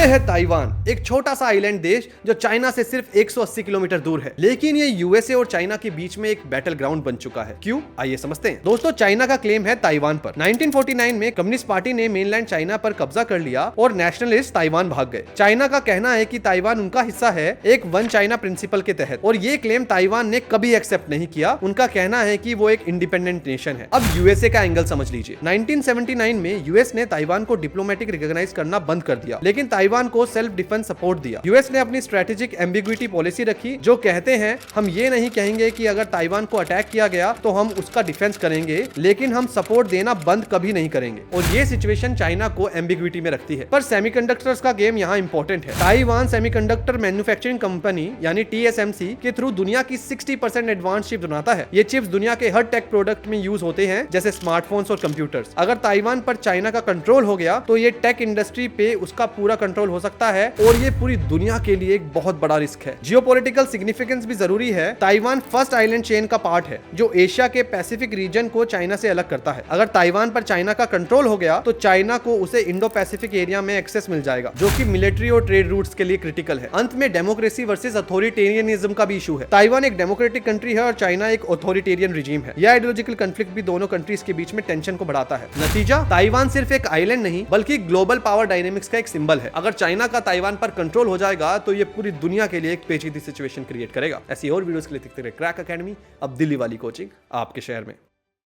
है ताइवान, एक छोटा सा आइलैंड देश जो चाइना से सिर्फ 180 किलोमीटर दूर है, लेकिन ये यूएसए और चाइना के बीच में एक बैटल ग्राउंड बन चुका है। क्यों? आइए समझते हैं। दोस्तों, चाइना का क्लेम है ताइवान पर। 1949 में कम्युनिस्ट पार्टी ने मेनलैंड चाइना पर कब्जा कर लिया और नेशनलिस्ट ताइवान भाग गए। चाइना का कहना है कि ताइवान उनका हिस्सा है एक वन चाइना प्रिंसिपल के तहत, और ये क्लेम ताइवान ने कभी एक्सेप्ट नहीं किया। उनका कहना है कि वो एक इंडिपेंडेंट नेशन है। अब यूएसए का एंगल समझ लीजिए। 1979 में यूएस ने ताइवान को डिप्लोमेटिक रिकॉग्नाइज करना बंद कर दिया, लेकिन ताइवान को सेल्फ डिफेंस सपोर्ट दिया। यूएस ने अपनी स्ट्रेटेजिक एम्बिग्विटी पॉलिसी रखी, जो कहते हैं हम ये नहीं कहेंगे कि अगर ताइवान को अटैक किया गया तो हम उसका डिफेंस करेंगे, लेकिन हम सपोर्ट देना बंद कभी नहीं करेंगे। और ये सिचुएशन चाइना को एम्बिग्विटी में रखती है। पर सेमीकंडक्टर्स का गेम यहाँ इंपॉर्टेंट है। ताइवान सेमीकंडक्टर मैन्युफैक्चरिंग कंपनी यानी TSMC के थ्रू दुनिया की 60% एडवांस चिप्स बनाता है। ये चिप्स दुनिया के हर टेक प्रोडक्ट में यूज होते हैं, जैसे स्मार्टफोन्स और कंप्यूटर्स। अगर ताइवान पर चाइना का कंट्रोल हो गया तो ये टेक इंडस्ट्री पे उसका पूरा कंट्रोल हो सकता है, और ये पूरी दुनिया के लिए एक बहुत बड़ा रिस्क है। जियोपॉलिटिकल सिग्निफिकेंस भी जरूरी है। ताइवान फर्स्ट आइलैंड चेन का पार्ट है जो एशिया के पैसिफिक रीजन को चाइना से अलग करता है। अगर ताइवान पर चाइना का कंट्रोल हो गया तो चाइना को उसे इंडो पैसिफिक एरिया में एक्सेस मिल जाएगा, जो कि मिलिट्री और ट्रेड रूट्स के लिए क्रिटिकल है। अंत में डेमोक्रेसी वर्सेस अथॉरिटेरियनिज्म का भी इशू है। ताइवान एक डेमोक्रेटिक कंट्री है और चाइना एक अथॉरिटेरियन रिजीम है। यह आइडियोलॉजिकल कॉन्फ्लिक्ट भी दोनों कंट्रीज के बीच में टेंशन को बढ़ाता है। नतीजा, ताइवान सिर्फ एक आइलैंड नहीं बल्कि ग्लोबल पावर डायनेमिक्स का एक सिंबल है। अगर चाइना का ताइवान पर कंट्रोल हो जाएगा तो ये पूरी दुनिया के लिए एक पेचीदी सिचुएशन क्रिएट करेगा। ऐसी और वीडियोस के लिए देखते रहिए क्रैक एकेडमी, अब दिल्ली वाली कोचिंग आपके शहर में।